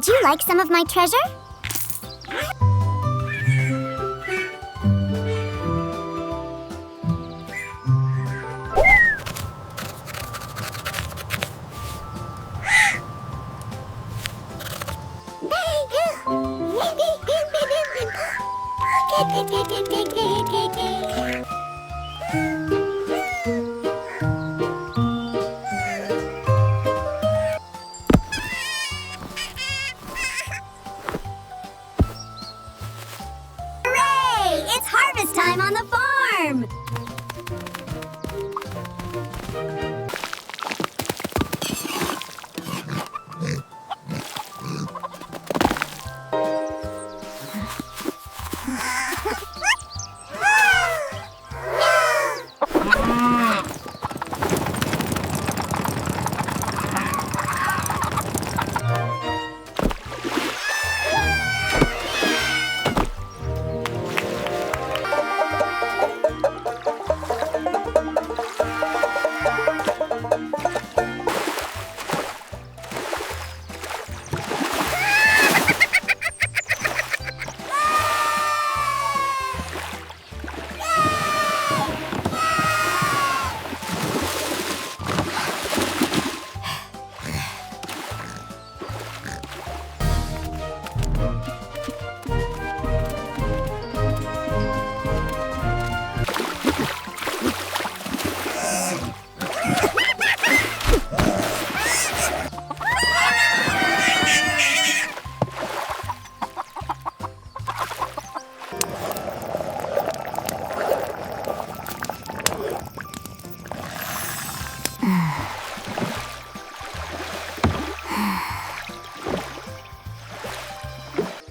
Would you like some of my treasure? Hooray! It's harvest time on the farm!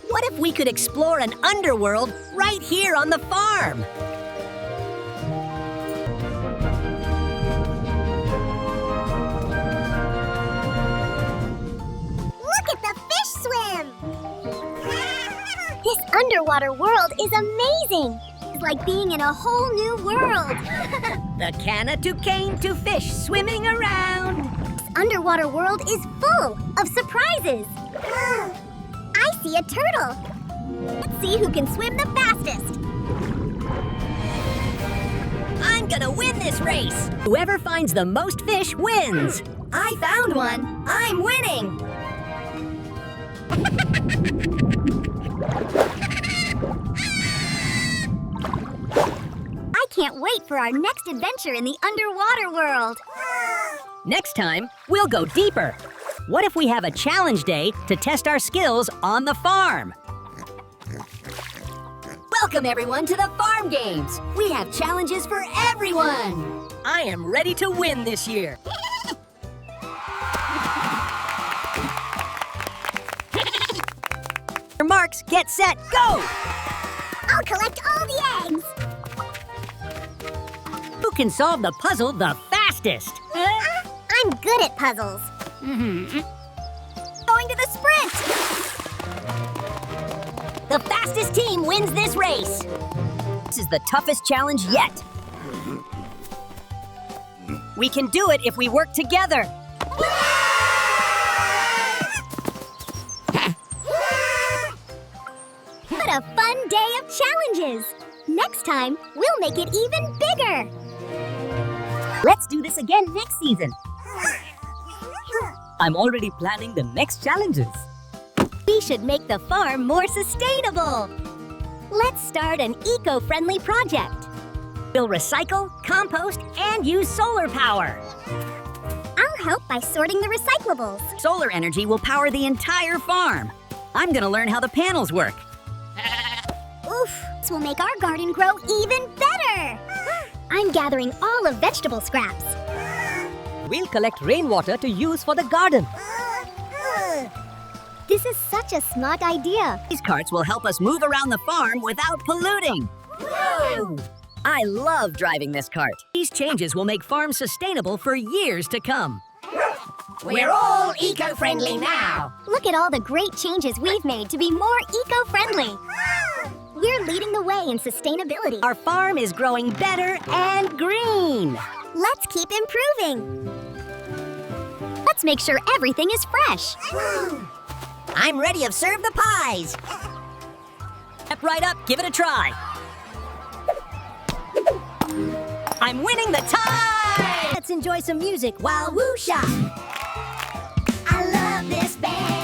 What if we could explore an underworld right here on the farm? Look at the fish swim! This underwater world is amazing! It's like being in a whole new world! The canna to cane to fish swimming around. This underwater world is full of surprises! I see a turtle! Let's see who can swim the fastest! I'm gonna win this race. Whoever finds the most fish wins. I found one! I'm winning! I can't wait for our next adventure in the underwater world! Next time, we'll go deeper. What if we have a challenge day to test our skills on the farm? Welcome everyone to the Farm Games! We have challenges for everyone! I am ready to win this year. Your marks, get set, go! I'll collect all the eggs! Who can solve the puzzle the fastest? I'm good at puzzles. Going to the sprint! The fastest team wins this race. This is the toughest challenge yet. We can do it if we work together. What a fun day of challenges! Next time, we'll make it even bigger! Let's do this again next season. I'm already planning the next challenges. We should make the farm more sustainable! Let's start an eco-friendly project. We'll recycle, compost, and use solar power. I'll help by sorting the recyclables. Solar energy will power the entire farm. I'm gonna learn how the panels work. Oof! This will make our garden grow even better! I'm gathering all of vegetable scraps. We'll collect rainwater to use for the garden. This is such a smart idea. These carts will help us move around the farm without polluting. Woo! I love driving this cart. These changes will make farms sustainable for years to come. We're all eco-friendly now! Look at all the great changes we've made to be more eco-friendly. We're leading the way in sustainability. Our farm is growing better and green. Let's keep improving. Let's make sure everything is fresh. I'm ready to serve the pies. Step right up, give it a try. I'm winning the tie! Let's enjoy some music while woo-shop. I love this band.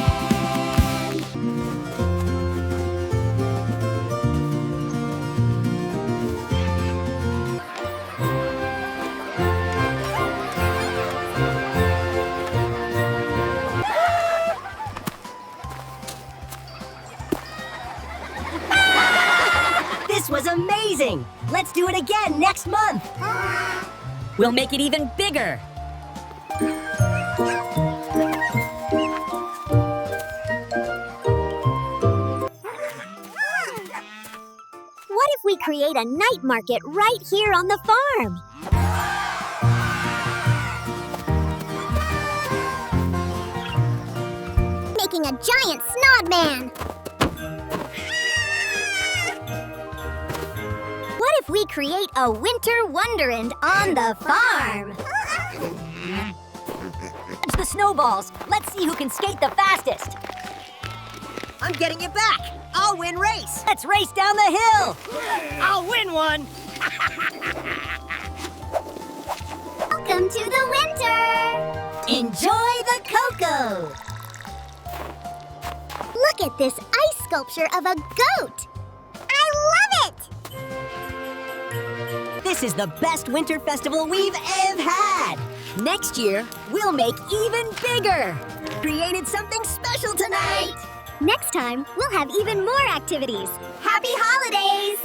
This was amazing! Let's do it again next month! We'll make it even bigger. What if we create a night market right here on the farm? Making a giant snod man. What if we create a winter wonderland on the farm? Catch the snowballs. Let's see who can skate the fastest. I'm getting it back. I'll win race. Let's race down the hill. I'll win one. Welcome to the winter! Enjoy the cocoa! Look at this ice sculpture of a goat! I love it! This is the best winter festival we've ever had. Next year, we'll make even bigger. Created something special tonight. Next time, we'll have even more activities. Happy holidays!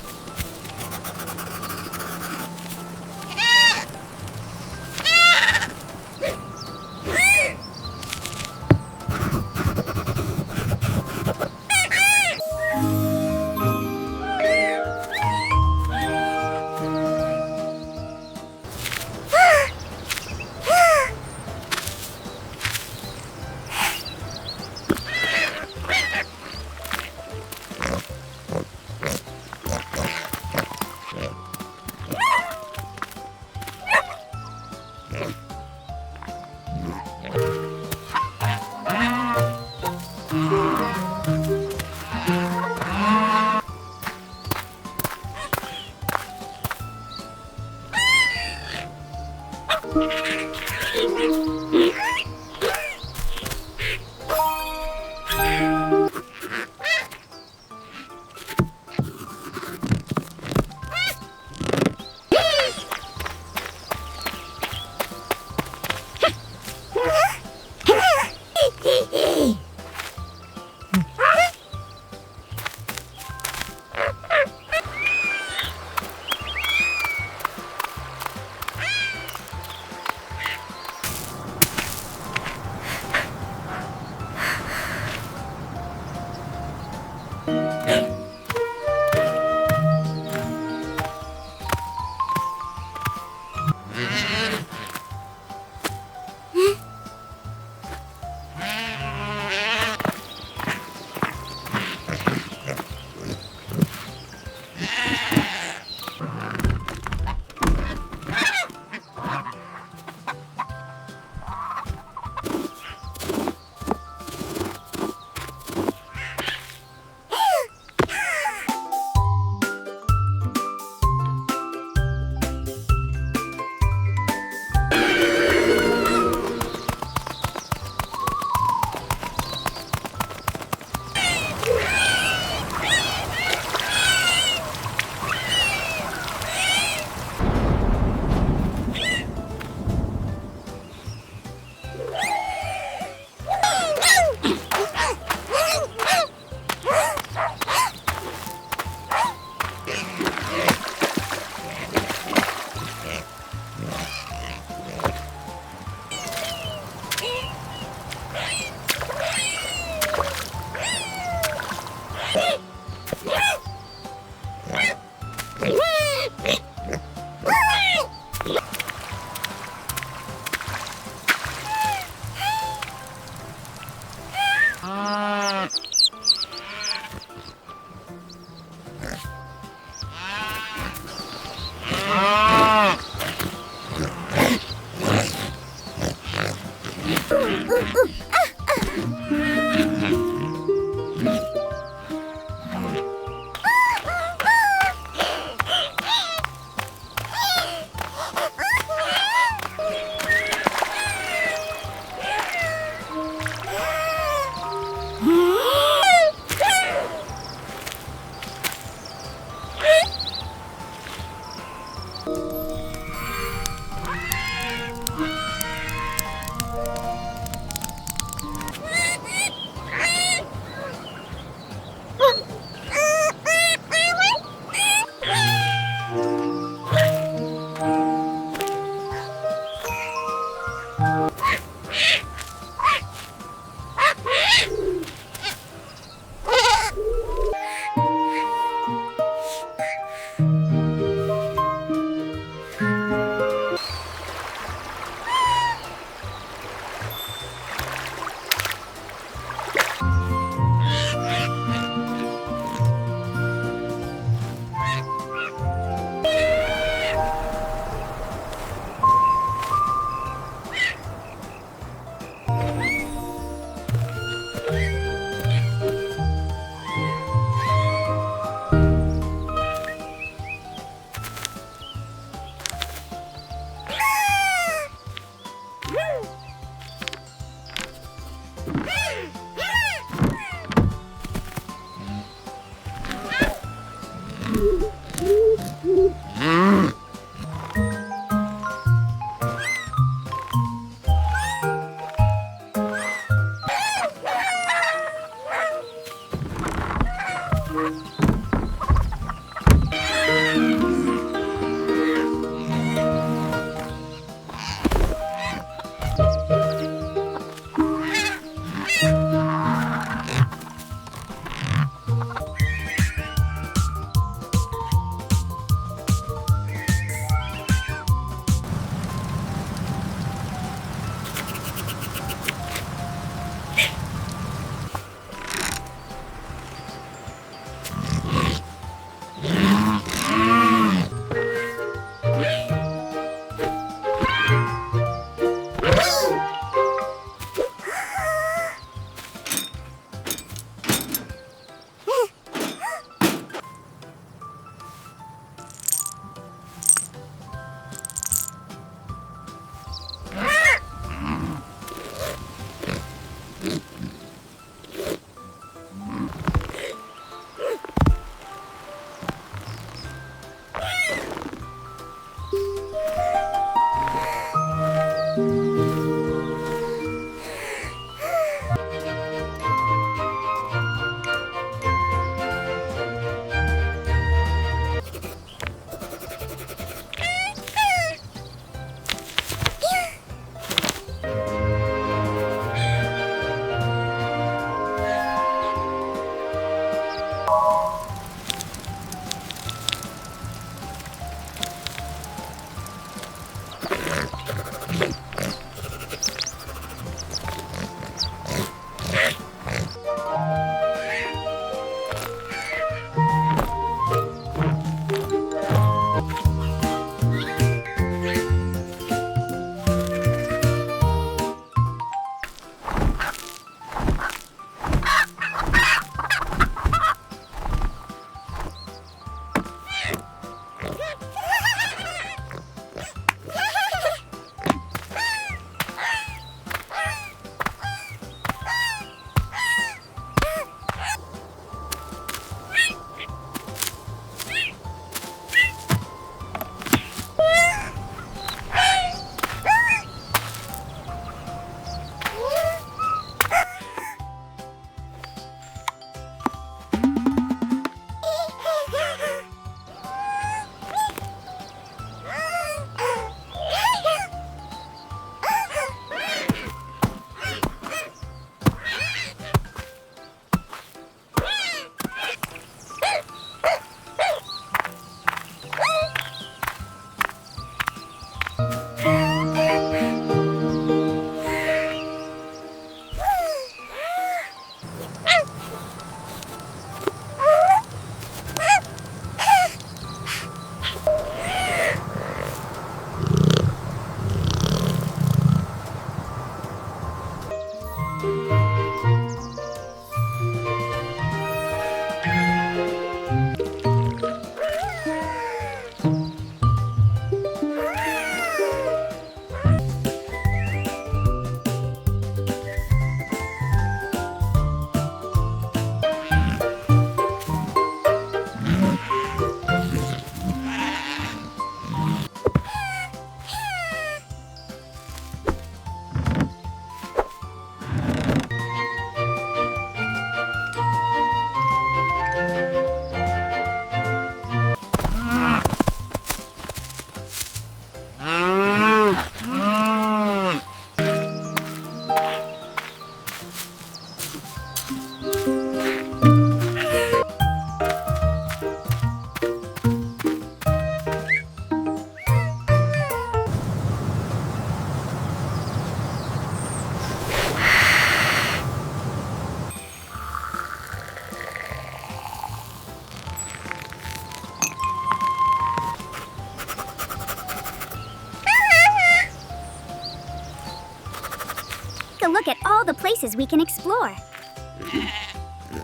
all the places we can explore.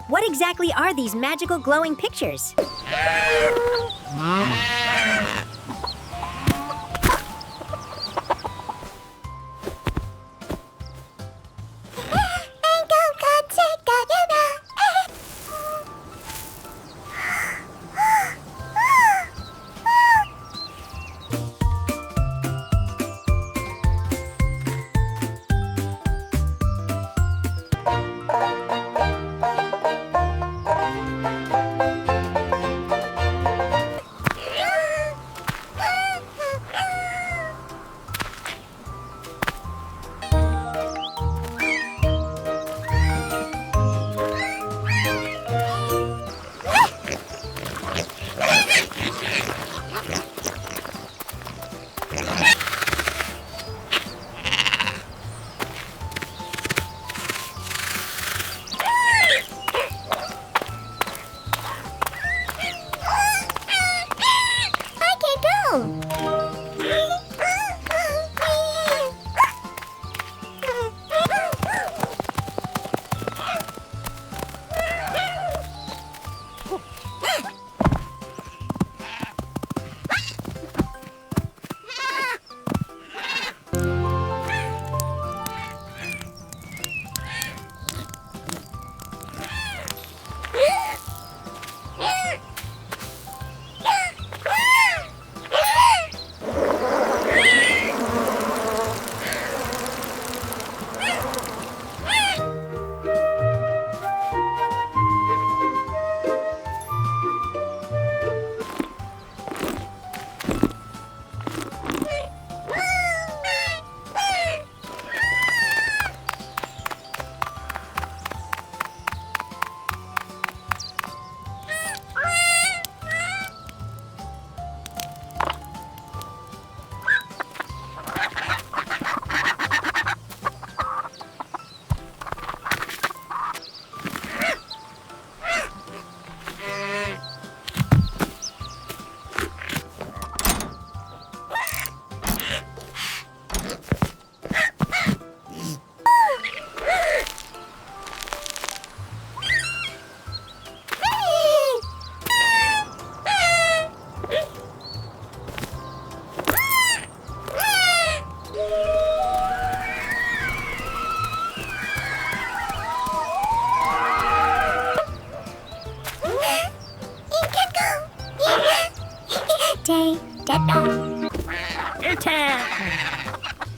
What exactly are these magical glowing pictures?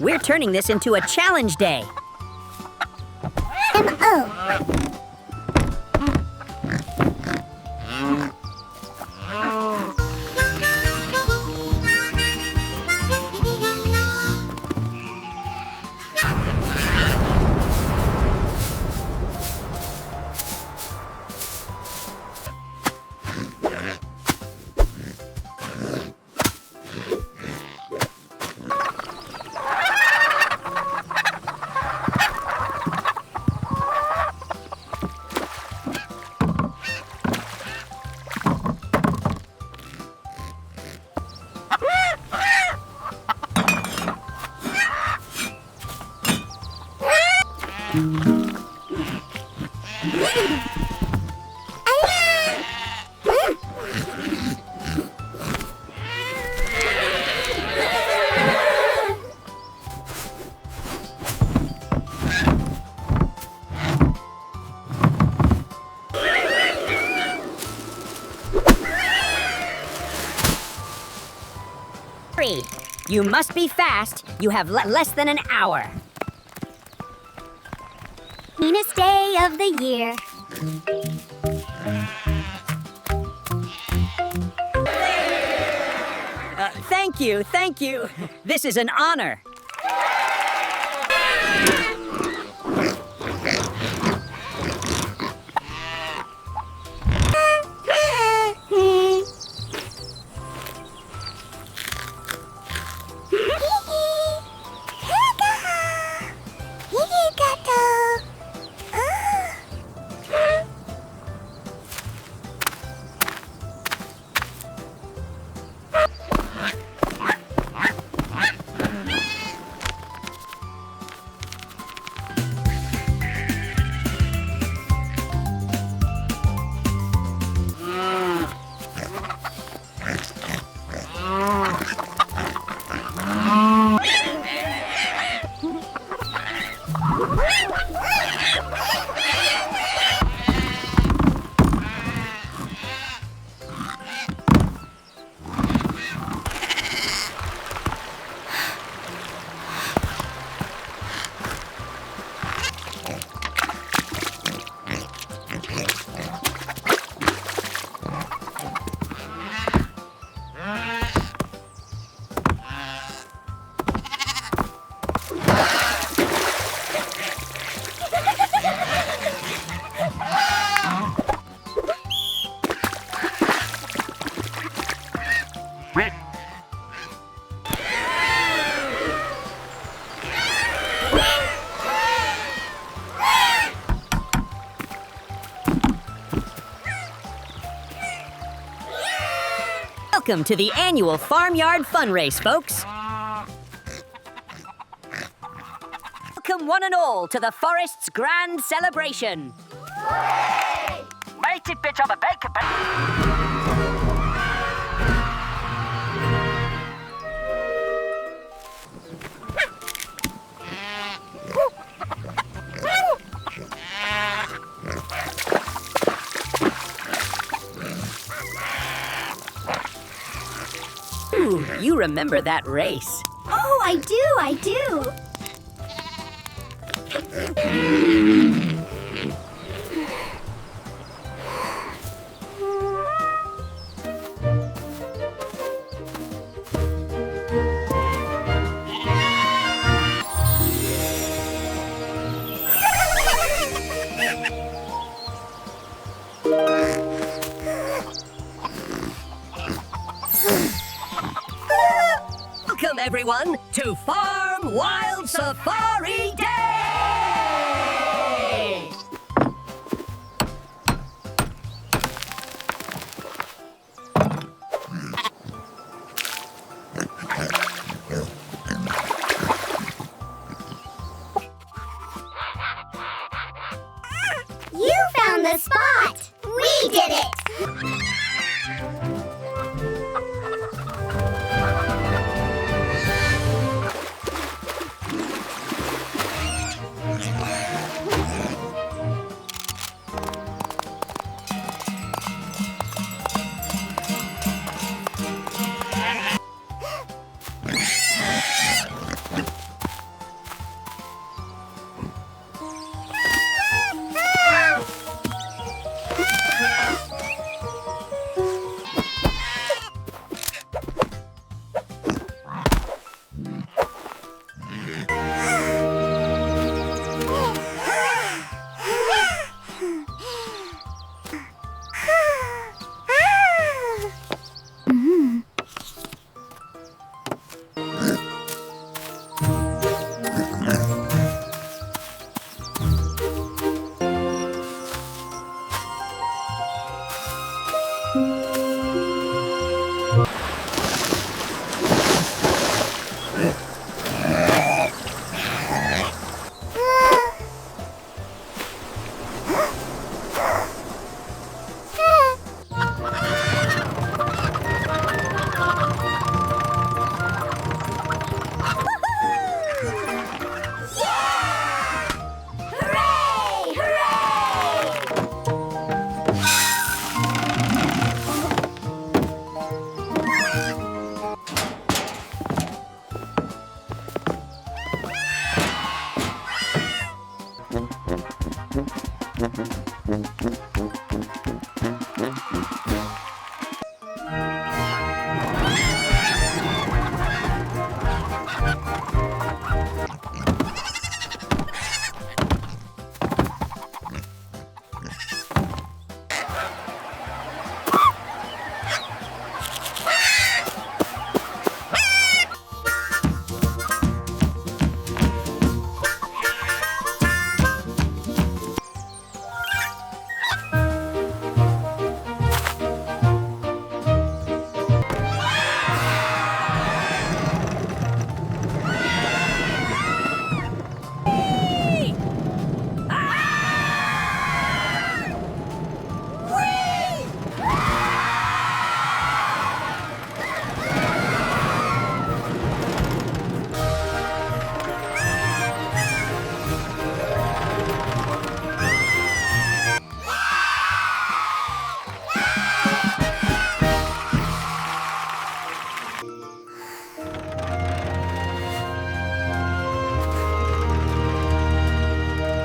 We're turning this into a challenge day. M-O. You must be fast. You have less than an hour. Meanest day of the year. Thank you. This is an honor. Welcome to the annual Farmyard Fun Race, folks. Welcome one and all to the forest's grand celebration. Matey bit of a baker. Ooh, you remember that race. Oh, I do. Welcome, everyone, to Farm Wild Safari Day!